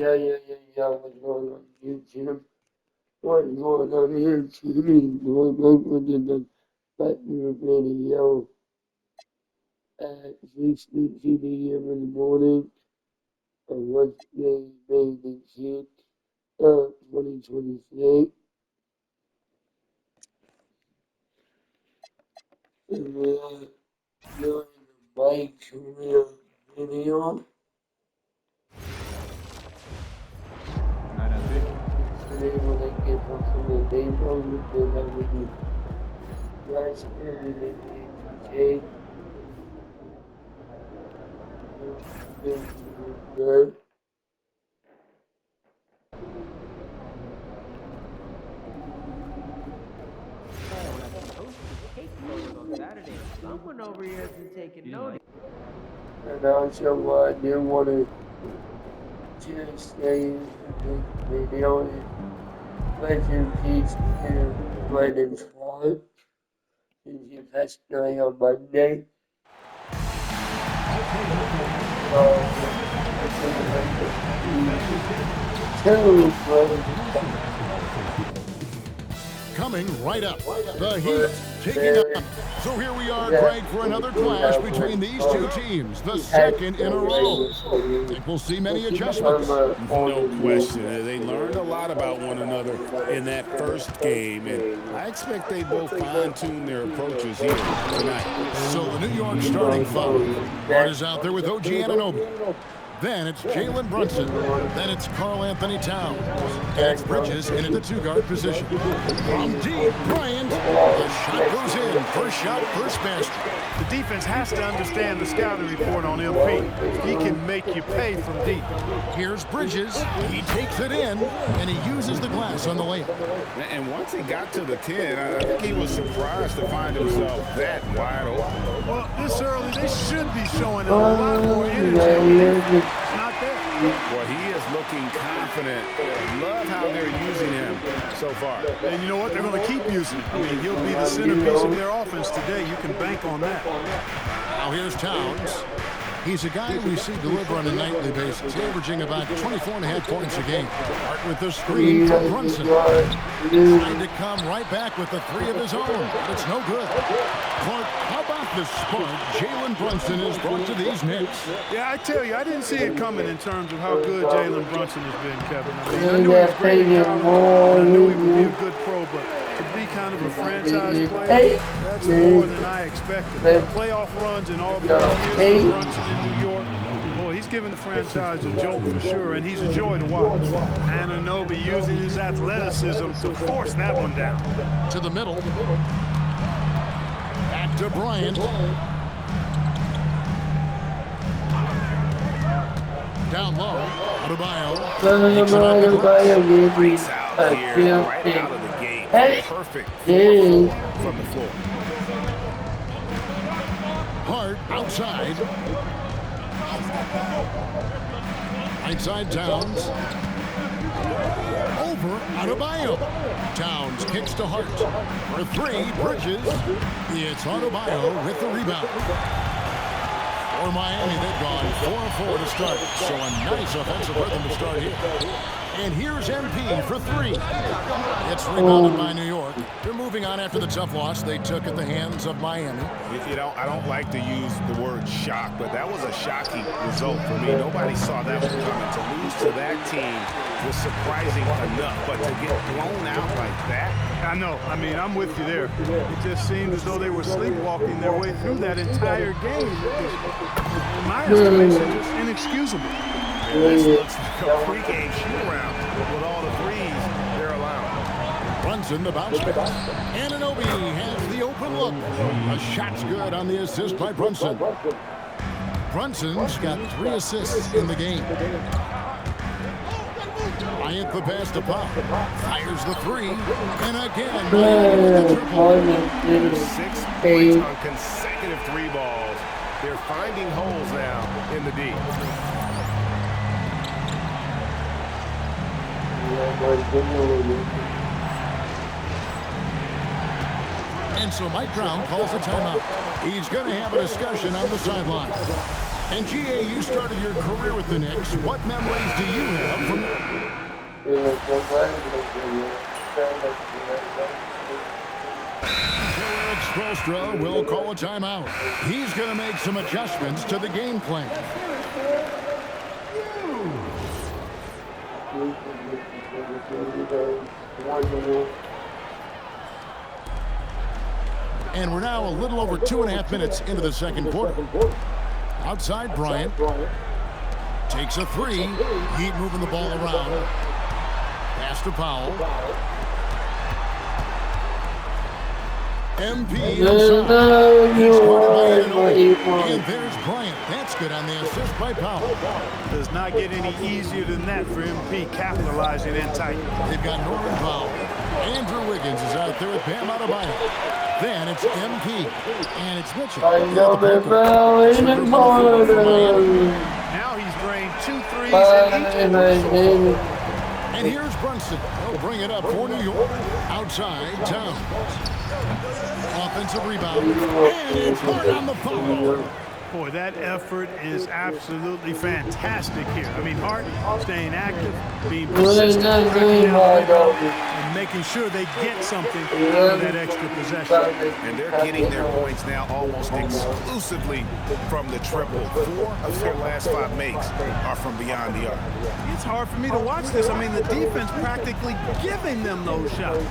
Yeah. What's going on YouTube? What's going on YouTube? Going back with the back to the video at 6:50 a.m. in the morning on Wednesday, May 6th, 2023. And we're doing the bike career video. Today when I get from the baseball, because I will be last year in the NBA. Good. Someone over here has been taking notice. And also, I do want to just say in this video is rest in peace to Brandon's heart since he passed away on Monday. Coming right up, the Heat taking up. So here we are, Greg, for another clash between these two teams, the second in a row. Think we'll see many adjustments. No question. They learned a lot about one another in that first game, and I expect they both fine-tune their approaches here tonight. So the New York starting five. Bart is out there with OG Anunoby. Then it's Jalen Brunson. Then it's Karl Anthony Towns. And it's Bridges in at the two-guard position. From deep, Bryant. The shot goes in. First shot, first basket. The defense has to understand the scouting report on LP. He can make you pay from deep. Here's Bridges. He takes it in, and he uses the glass on the layup. And once he got to the 10, I think he was surprised to find himself that wide open. Well, this early, they should be showing a lot more energy. It's not there. Well, he is looking confident. Love how they're using him so far. And you know what? They're going to keep using him. I mean, he'll be the centerpiece of their offense today. You can bank on that. Now here's Towns. He's a guy we see deliver on a nightly basis, averaging about 24.5 points a game. Start with the screen for Brunson. Trying to come right back with the three of his own, but it's no good. Clark, how about the spark Jalen Brunson is brought to these Knicks? Yeah, I tell you, I didn't see it coming in terms of how good Jalen Brunson has been, Kevin. I mean, I knew he was great in college, and I knew he would be a good pro, but to be kind of a franchise player, that's more than I expected. Playoff runs in all the years for Brunson in New York. Boy, he's giving the franchise a jolt for sure, and he's a joy to watch. Anunoby using his athleticism to force that one down. To the middle. Back to Bryant. Down low. Adebayo. Takes it off the glass. Breaks out here, right out of the gate. Perfect from the floor. Hart outside. Right side Towns. Over Adebayo. Towns kicks to Hart. For three, Bridges. It's Adebayo with the rebound. For Miami, they've gone 4-4 to start. So a nice offensive rhythm to start here. And here's MP for three. It's rebounded by New York. They're moving on after the tough loss they took at the hands of Miami. You know, I don't like to use the word shock, but that was a shocking result for me. Nobody saw that one coming. To lose to that team was surprising enough, but to get blown out like that. I know. I mean, I'm with you there. It just seemed as though they were sleepwalking their way through that entire game. In my estimation, just inexcusable. This looks like a pregame shoot-around with all the threes they're allowing. Brunson, the bounce pass. Anunoby has the open look. A shot's good on the assist by Brunson. Brunson's got 3 assists in the game. Bryant the pass to Pop. Fires the three. And again, Bryant with the triple. 6 points on consecutive 3 balls. They're finding holes now in the D. And so Mike Brown calls a timeout. He's going to have a discussion on the sideline. And GA, you started your career with the Knicks. What memories do you have from Eric Spoelstra will call a timeout. He's going to make some adjustments to the game plan. And we're now a little over 2.5 minutes into the second quarter. Outside, Bryant takes a three. Heat moving the ball around. Pass to Powell. MP inside. He's guarded by Anunoby. And there's Bryant. That's good on the assist by Powell. Does not get any easier than that for MP capitalizing in tight. They've got Norman Powell. Andrew Wiggins is out there with Bam Adebayo. Then it's MP. And it's Mitchell. Now he's drained 2 threes in each. And here's Brunson. He'll bring it up for New York. Outside, Towns. Offensive rebound. And it's hard on the foul. Boy, that effort is absolutely fantastic here. I mean, Hart staying active, being persistent, and making sure they get something for that extra possession. And they're getting their points now almost exclusively from the triple. 4 of their last 5 makes are from beyond the arc. It's hard for me to watch this. I mean, the defense practically giving them those shots.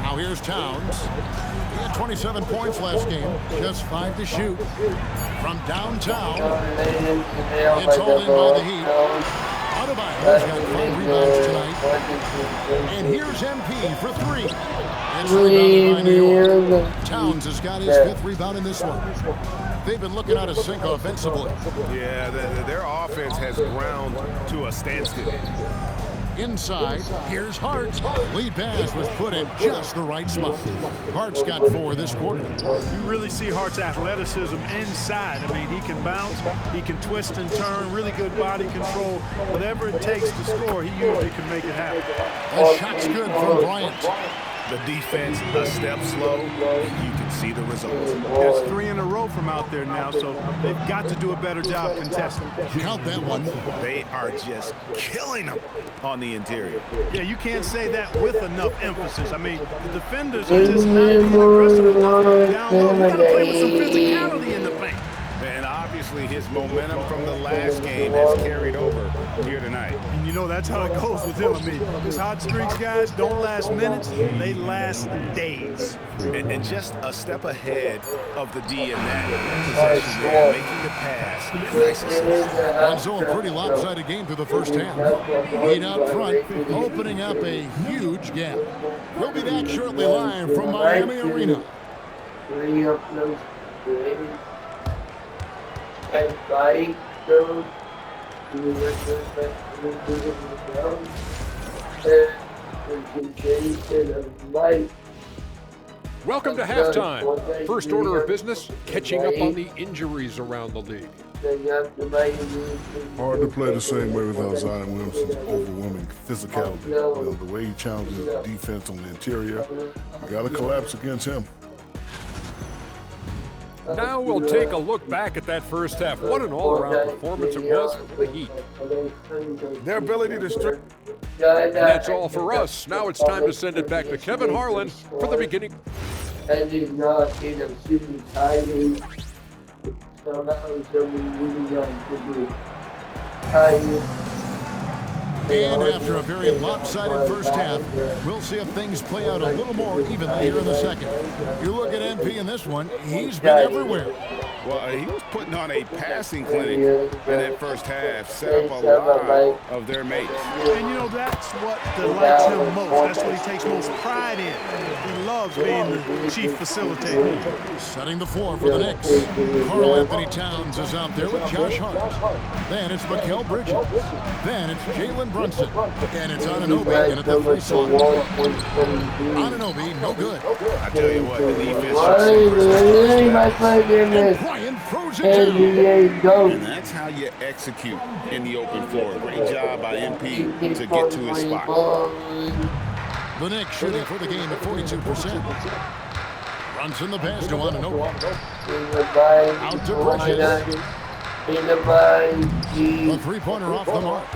Now here's Towns. He had 27 points last game, just 5 to shoot. From downtown, it's hauled in by the Heat. Adebayo's got 5 rebounds tonight. And here's MP for 3. It's rebounded by New York. Towns has got his 5th rebound in this one. They've been looking out of sync offensively. Yeah, their offense has ground to a standstill. Inside, here's Hart. Lead pass was put in just the right spot. Hart's got 4 this quarter. You really see Hart's athleticism inside. I mean, he can bounce, he can twist and turn, really good body control. Whatever it takes to score, he usually can make it happen. The shot's good from Bryant. The defense a step slow, and you can see the results. That's 3 in a row from out there now, so they've got to do a better job contesting. Count that one. They are just killing them on the interior. Yeah, you can't say that with enough emphasis. I mean, the defenders are just not being aggressive enough down low. We've got to play with some physicality in the paint. And obviously his momentum from the last game has carried over here tonight. And you know, that's how it goes with him. I mean, these hot streaks, guys, don't last minutes. They last days. And just a step ahead of the D in that possession there, making the pass. Nice assist. And so a pretty lopsided game through the first half. Heat out front, opening up a huge gap. We'll be back shortly live from Miami Arena. Welcome to halftime. First order of business, catching up on the injuries around the league. Hard to play the same way without Zion Williamson's overwhelming physicality. You know, the way he challenges the defense on the interior, you got to collapse against him. Now we'll take a look back at that first half. What an all-around performance it was for the Heat. Their ability to strike. And that's all for us. Now it's time to send it back to Kevin Harlan for the beginning. And he's not in a shooting timing. So that was something really young to do. Timing. And after a very lopsided first half, we'll see if things play out a little more evenly here in the second. You look at MP in this one, he's been everywhere. Well, he was putting on a passing clinic in that first half, set up a lot of their mates. And you know, that's what delights him most. That's what he takes most pride in. He loves being the chief facilitator. Setting the floor for the Knicks. Karl Anthony Towns is out there with Josh Hart. Then it's Mikal Bridges. Then it's Jalen Brunson. And it's Anunoby in at the free slot. Anunoby, no good. I tell you what, the defense And Bryant throws it down. and that's how you execute in the open floor. Great job by MP to get to his spot. The Knicks shooting for the game at 42%. Brunson the pass to Anunoby. Out to Bridges. The three-pointer off the mark.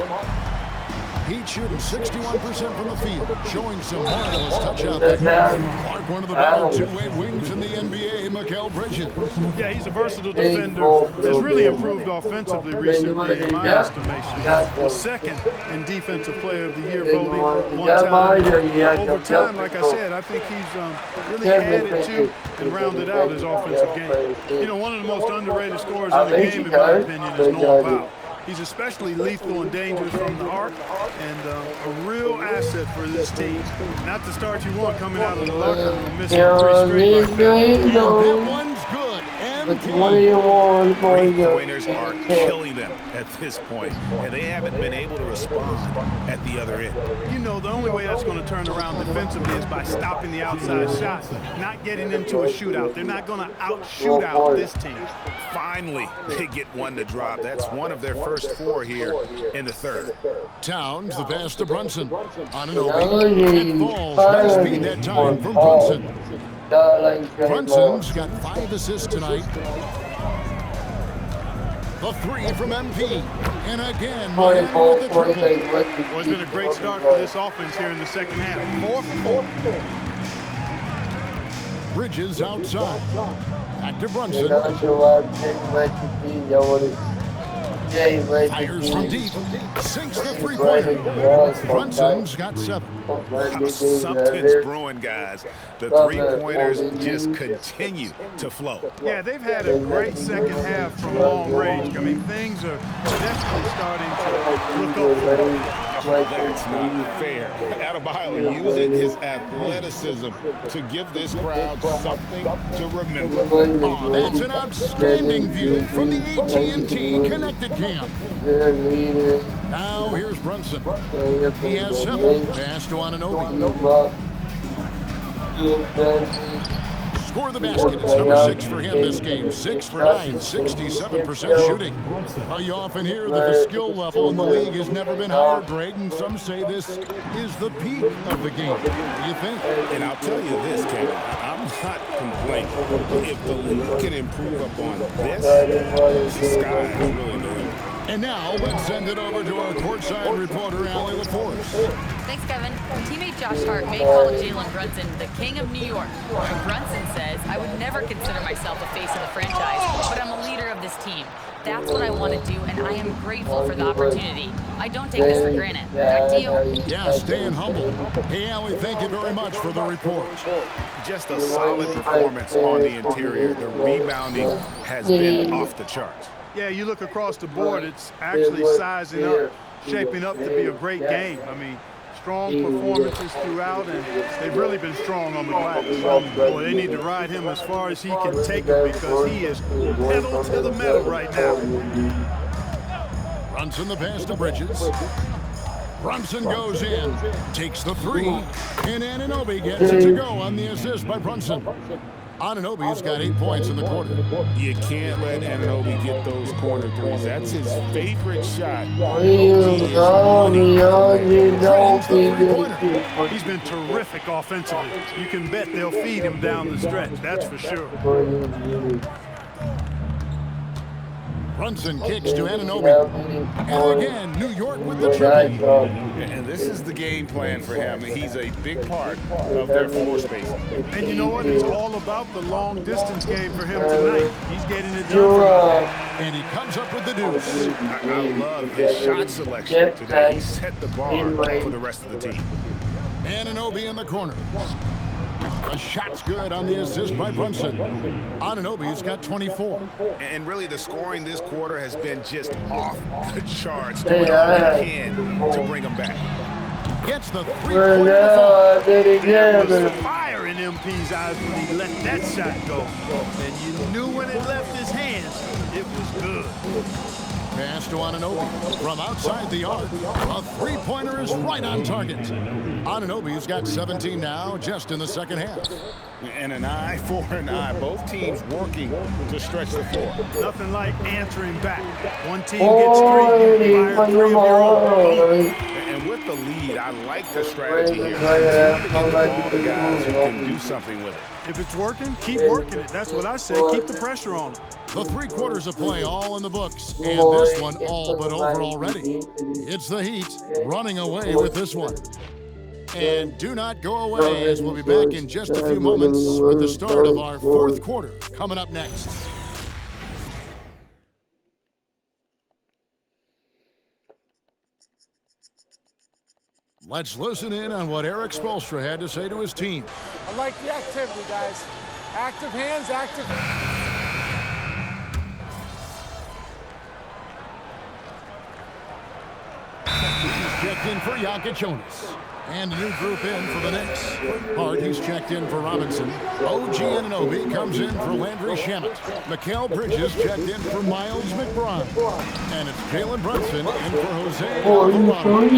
Heat shooting 61% from the field, showing some marvelous touch-out technique. Mark, one of the better two-way wings in the NBA, Mikal Bridges. Yeah, he's a versatile defender. Has really improved offensively recently, in my estimation. Was second in Defensive Player of the Year voting one time. Over time, like I said, I think he's really added to and rounded out his offensive game. You know, one of the most underrated scorers in the game, in my opinion, is Norm Powell. He's especially lethal and dangerous from the arc, and a real asset for this team. Not the start you want coming out of the locker room missing 3 straight like that. That one's good. And Three-pointers are killing them at this point, and they haven't been able to respond at the other end. You know, the only way that's going to turn around defensively is by stopping the outside shots, not getting into a shootout. They're not going to out-shoot out this team. Finally, they get one to drop. That's one of their first 4 here in the third. Towns, the pass to Brunson. On an and falls. Nice speed that time from Brunson. Brunson's got 5 assists tonight. The three from MP. And again, Miami with the triple. Well, it's been a great start for this offense here in the second half. 4 for 4. Bridges outside. Back to Brunson. Fires from deep. Sinks the three-pointer. Brunson's got 7. Something's brewing, guys. The three-pointers just continue to flow. Yeah, they've had a great second half from long range. I mean, things are definitely starting to look up. That's not fair. Adebayo using his athleticism to give this crowd something to remember. Oh, that's an outstanding view from the AT&T Connected Camp. Now here's Brunson. He has 7. Pass to Anunoby. Score the basket. It's number 6 for him this game. 6 for 9, 67% shooting. Well, you often hear that the skill level in the league has never been higher, Greg, and some say this is the peak of the game. What do you think? And I'll tell you this, Kevin, I'm not complaining. If the league can improve upon this, the sky is really the limit. And now let's send it over to our courtside reporter, Allie LaForce. Thanks, Kevin. Teammate Josh Hart may call Jalen Brunson the king of New York. But Brunson says, I would never consider myself the face of the franchise, but I'm a leader of this team. That's what I want to do, and I am grateful for the opportunity. I don't take this for granted. Back to you. Yeah, staying humble. Hey, Allie, thank you very much for the report. Just a solid performance on the interior. The rebounding has been off the charts. Yeah, you look across the board, it's actually sizing up, shaping up to be a great game. I mean, strong performances throughout, and they've really been strong on the glass. Boy, they need to ride him as far as he can take it because he is pedal to the metal right now. Brunson the pass to Bridges. Brunson goes in, takes the 3, and Anunoby gets it to go on the assist by Brunson. Anunoby's got 8 points in the quarter. You can't let Anunoby get those corner threes. That's his favorite shot. He's been terrific offensively. You can bet they'll feed him down the stretch, that's for sure. Brunson kicks to Anunoby. And again, New York with the triple. And this is the game plan for him. He's a big part of their floor space. And you know what? It's all about the long distance game for him tonight. He's getting it done. And he comes up with the deuce. I love his shot selection today. He set the bar for the rest of the team. Anunoby in the corner. The shot's good on the assist by Brunson. Anunoby's got 24. And really, the scoring this quarter has been just off the charts. Doing all they can to bring them back. Gets the three-pointer to fall. There was fire in MP's eyes when he let that shot go. And you knew when it left his hands, it was good. Pass to Anunoby from outside the arc. A three-pointer is right on target. Anunoby's got 17 now, just in the second half. And an eye for an eye. Both teams working to stretch the floor. Nothing like answering back. One team gets 3, you fire 3 of your own. And with the lead, I like the strategy here. Get the ball to guys who can do something with it. If it's working, keep working it. That's what I say. Keep the pressure on them. The 3 quarters of play all in the books, and this one all but over already. It's the Heat running away with this one. And do not go away, as we'll be back in just a few moments with the start of our 4th quarter coming up next. Let's listen in on what Eric Spoelstra had to say to his team. I like the activity, guys. Active hands, active. He's checked in for Jonas. And a new group in for the Knicks. Hart, he's checked in for Robinson. OG Anunoby comes in for Landry Shamet. Mikal Bridges checked in for Miles McBride. And it's Jalen Brunson in for Jose Alvarado.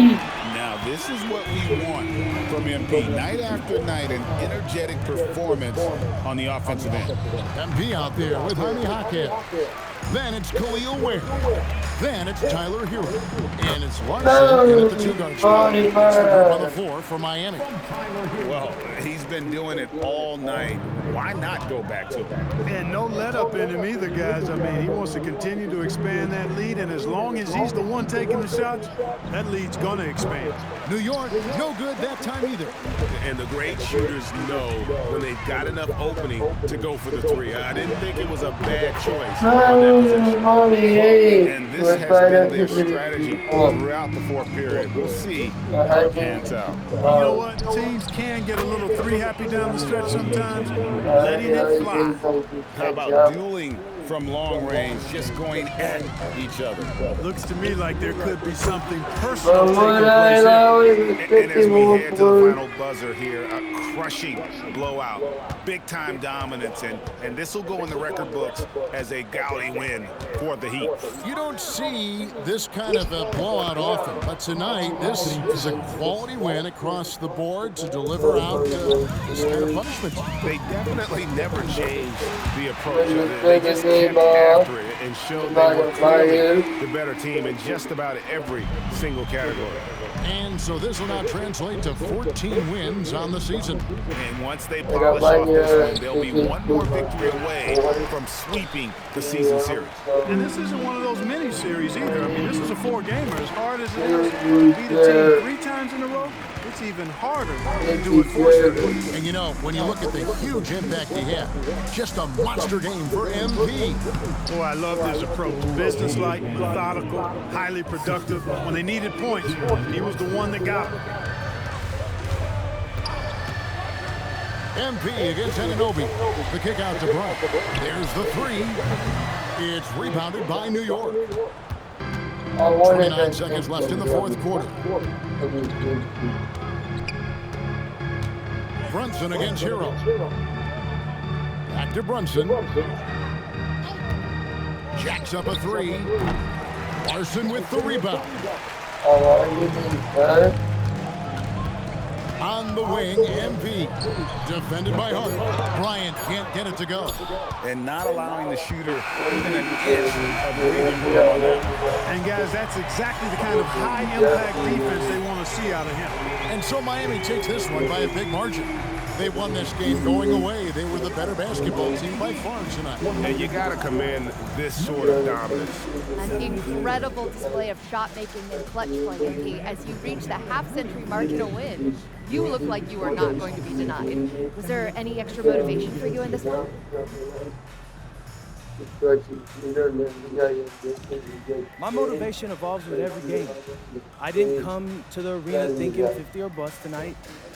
Now, this is what we want from MP. Night after night, an energetic performance on the offensive end. MP out there with Jaime Jaquez. Then it's Khalil Ware. Then it's Tyler Hero. And it's Larson in at the 2-guard spot. It's the group on the floor for Miami. Well, he's been doing it all night. Why not go back to him? And no let up in him either, guys. I mean, he wants to continue to expand that lead, and as long as he's the one taking the shots, that lead's going to expand. New York, no good that time either. And the great shooters know when they've got enough opening to go for the 3. I didn't think it was a bad choice on that possession. And this has been their strategy throughout the 4th period. We'll see how it pans out. You know what? Teams can get a little 3-happy down the stretch sometimes. Letting it fly. How about dueling from long range, just going at each other? Looks to me like there could be something personal taking place here. And as we head to the final buzzer here, a crushing blowout, big-time dominance, and this will go in the record books as a gaudy win for the Heat. You don't see this kind of a blowout often, but tonight this is a quality win across the board to deliver out this kind of punishment. They definitely never changed the approach. They just kept after it and showed they were clearly the better team in just about every single category. And so this will now translate to 14 wins on the season. And once they polish off this one, they'll be one more victory away from sweeping the season series. And this isn't one of those mini-series either. I mean, this is a 4-gamer. As hard as it is to beat a team 3 times in a row, it's even harder to do it 4 straight. And you know, when you look at the huge impact he had, just a monster game for MP. Oh, I love his approach. Business-like, methodical, highly productive. When they needed points, he was the one that got them. MP against Anunoby. The kick out to Bryant. There's the 3. It's rebounded by New York. 29 seconds left in the 4th quarter. Brunson against Hero. Back to Brunson. Jacks up a 3. Larson with the rebound. On the wing, MP. Defended by Hart. Bryant can't get it to go. And not allowing the shooter even an inch of breathing room on that. And guys, that's exactly the kind of high-impact defense they want to see out of him. And so Miami takes this one by a big margin. They won this game going away. They were the better basketball team by far tonight. And you got to commend this sort of dominance. An incredible display of shot making and clutch play, MP, as you reach the half-century mark in a win. You look like you are not going to be denied. Was there any extra motivation for you in this one? My motivation evolves with every game. I didn't come to the arena thinking 50 or bust tonight.